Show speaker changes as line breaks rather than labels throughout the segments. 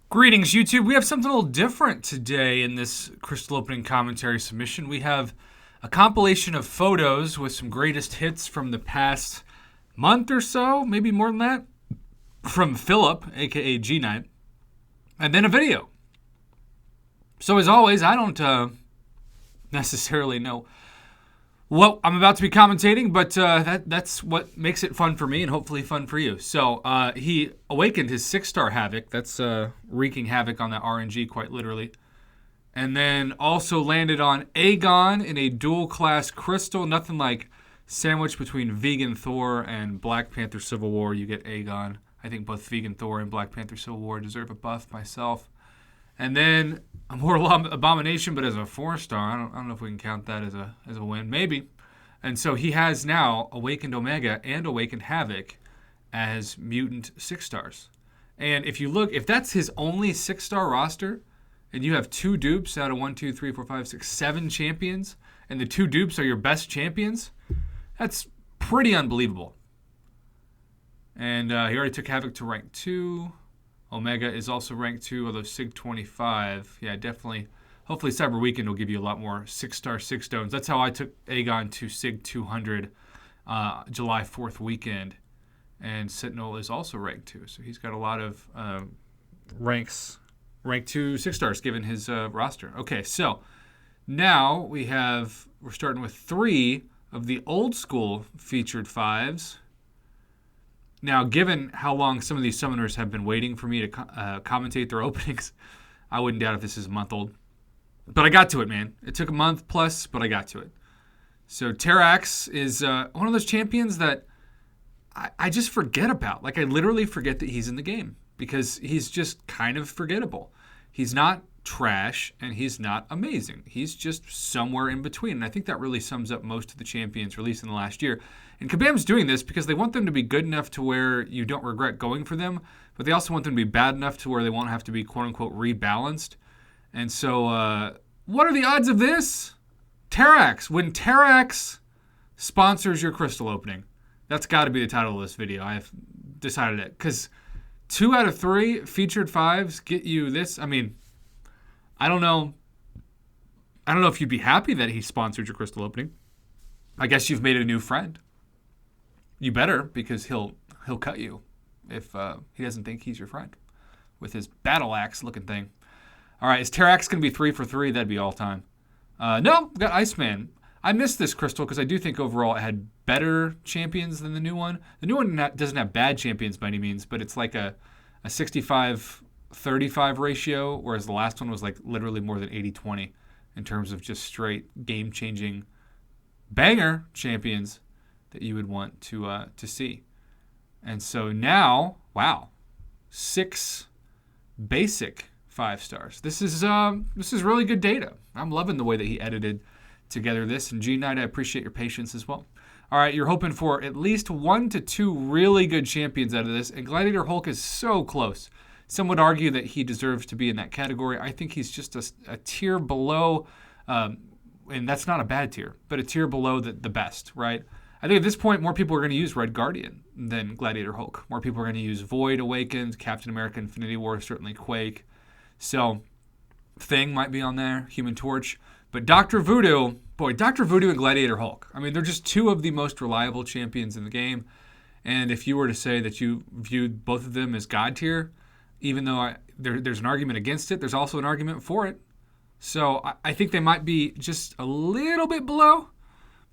Greetings, YouTube. We have something a little different today in this crystal opening commentary submission. We have a compilation of photos with some greatest hits from the past month or so, maybe more than that, from Philip, aka GNight, and then a video. So as always, I don't necessarily know what I'm about to be commentating, but that's what makes it fun for me and hopefully fun for you. So he awakened his 6-star Havoc. That's wreaking havoc on that RNG quite literally. And then also landed on Aegon in a dual class crystal. Nothing like sandwich between Vegan Thor and Black Panther Civil War. You get Aegon. I think both Vegan Thor and Black Panther Civil War deserve a buff myself. And then a Mortal Abomination, but as a 4-star. I don't know if we can count that as a win. Maybe. And so he has now Awakened Omega and Awakened Havoc as mutant 6-stars. And if you look, if that's his only 6-star roster, and you have 2 dupes out of 1, 2, 3, 4, 5, 6, 7 champions, and the 2 dupes are your best champions, that's pretty unbelievable. And he already took Havoc to rank 2. Omega is also ranked 2, although Sig 25. Yeah, definitely. Hopefully Cyber Weekend will give you a lot more 6-star 6 stones. That's how I took Aegon to Sig 200 July 4th weekend. And Sentinel is also ranked 2. So he's got a lot of rank 2 6-stars given his roster. Okay, so now we're starting with 3 of the old school featured 5s. Now, given how long some of these summoners have been waiting for me to commentate their openings, I wouldn't doubt if this is a month old. But I got to it, man. It took a month plus, but I got to it. So Terrax is one of those champions that I just forget about. Like, I literally forget that he's in the game because he's just kind of forgettable. He's not trash, and he's not amazing. He's just somewhere in between. And I think that really sums up most of the champions released in the last year. And Kabam's doing this because they want them to be good enough to where you don't regret going for them, but they also want them to be bad enough to where they won't have to be quote-unquote rebalanced. And so what are the odds of this? Terrax. When Terrax sponsors your crystal opening, that's got to be the title of this video. I have decided it. Because 2 out of 3 featured 5s get you this. I mean, I don't know if you'd be happy that he sponsored your crystal opening. I guess you've made a new friend. You better, because he'll cut you if he doesn't think he's your friend with his battle axe looking thing. All right, is Terrax going to be 3 for 3? That'd be all time. No, we got Iceman. I missed this crystal because I do think overall it had better champions than the new one. The new one doesn't have bad champions by any means, but it's like a 65-35 ratio, whereas the last one was like literally more than 80-20 in terms of just straight game-changing banger champions that you would want to see. And so now, wow, 6 basic 5-stars. This is really good data. I'm loving the way that he edited together this. And GNight, I appreciate your patience as well. All right, you're hoping for at least 1 to 2 really good champions out of this. And Gladiator Hulk is so close. Some would argue that he deserves to be in that category. I think he's just a tier below, and that's not a bad tier, but a tier below the best, right? I think at this point, more people are going to use Red Guardian than Gladiator Hulk. More people are going to use Void Awakened, Captain America Infinity War, certainly Quake. So Thing might be on there, Human Torch. But Dr. Voodoo and Gladiator Hulk. I mean, they're just 2 of the most reliable champions in the game. And if you were to say that you viewed both of them as God tier, even though there's an argument against it, there's also an argument for it. So I think they might be just a little bit below,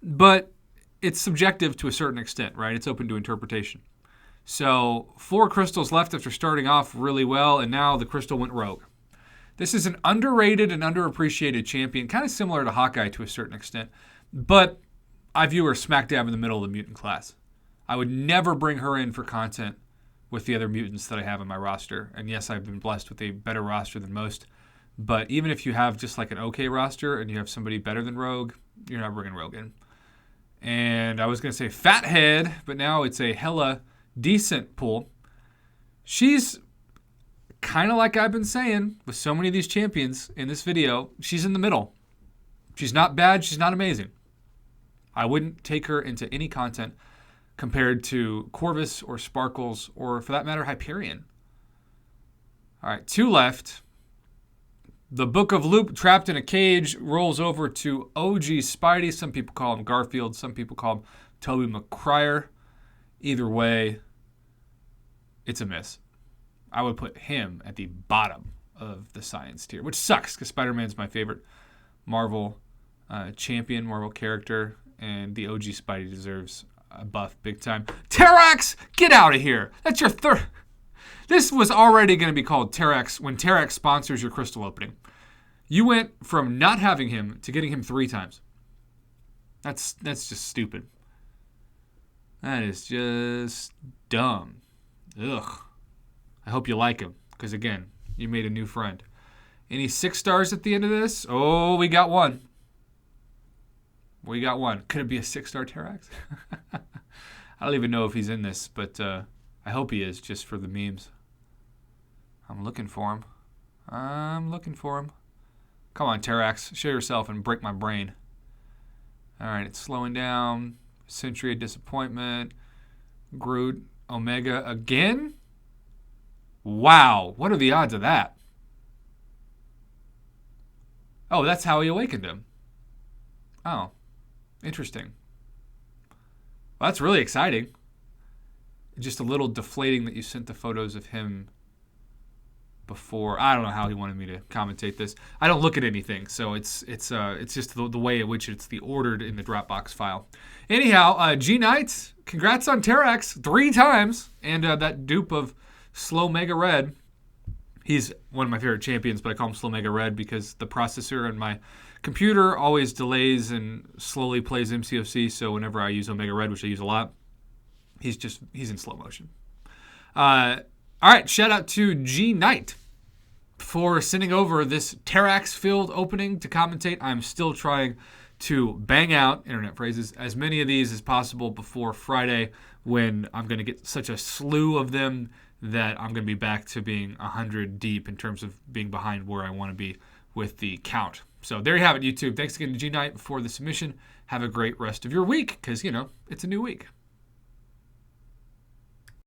but it's subjective to a certain extent, right? It's open to interpretation. So 4 crystals left after starting off really well, and now the crystal went rogue. This is an underrated and underappreciated champion, kind of similar to Hawkeye to a certain extent, but I view her smack dab in the middle of the mutant class. I would never bring her in for content with the other mutants that I have in my roster. And yes, I've been blessed with a better roster than most, but even if you have just like an okay roster and you have somebody better than Rogue, you're not bringing Rogue in. And I was going to say Fathead, but now it's a hella decent pool. She's kind of like I've been saying with so many of these champions in this video, she's in the middle. She's not bad, she's not amazing. I wouldn't take her into any content compared to Corvus or Sparkles or, for that matter, Hyperion. All right, 2 left. The Book of Loop, trapped in a cage, rolls over to OG Spidey. Some people call him Garfield. Some people call him Tobey Maguire. Either way, it's a miss. I would put him at the bottom of the science tier, which sucks because Spider-Man's my favorite Marvel champion, Marvel character, and the OG Spidey deserves a buff big time. Terrax, get out of here. That's your third. This was already going to be called Terrax when Terrax sponsors your crystal opening. You went from not having him to getting him 3 times. That's just stupid. That is just dumb. Ugh. I hope you like him because, again, you made a new friend. Any 6 stars at the end of this? Oh, we got one. We got one. Could it be a 6-star Terrax? I don't even know if he's in this, but I hope he is just for the memes. I'm looking for him. Come on, Terrax. Show yourself and break my brain. All right, it's slowing down. Century of Disappointment. Groot. Omega again? Wow. What are the odds of that? Oh, that's how he awakened him. Oh, interesting. Well, that's really exciting. Just a little deflating that you sent the photos of him before. I don't know how he wanted me to commentate this. I don't look at anything, so it's just the way in which it's ordered in the Dropbox file. Anyhow, GNight, congrats on Terrax 3 times, and that dupe of Slow Mega Red. He's one of my favorite champions, but I call him Slow Mega Red because the processor in my computer always delays and slowly plays MCOC, so whenever I use Omega Red, which I use a lot, he's in slow motion. All right, shout out to GNight for sending over this Terrax field opening to commentate. I'm still trying to bang out, internet phrases, as many of these as possible before Friday when I'm going to get such a slew of them that I'm going to be back to being 100 deep in terms of being behind where I want to be with the count. So there you have it, YouTube. Thanks again to GNight for the submission. Have a great rest of your week because, it's a new week.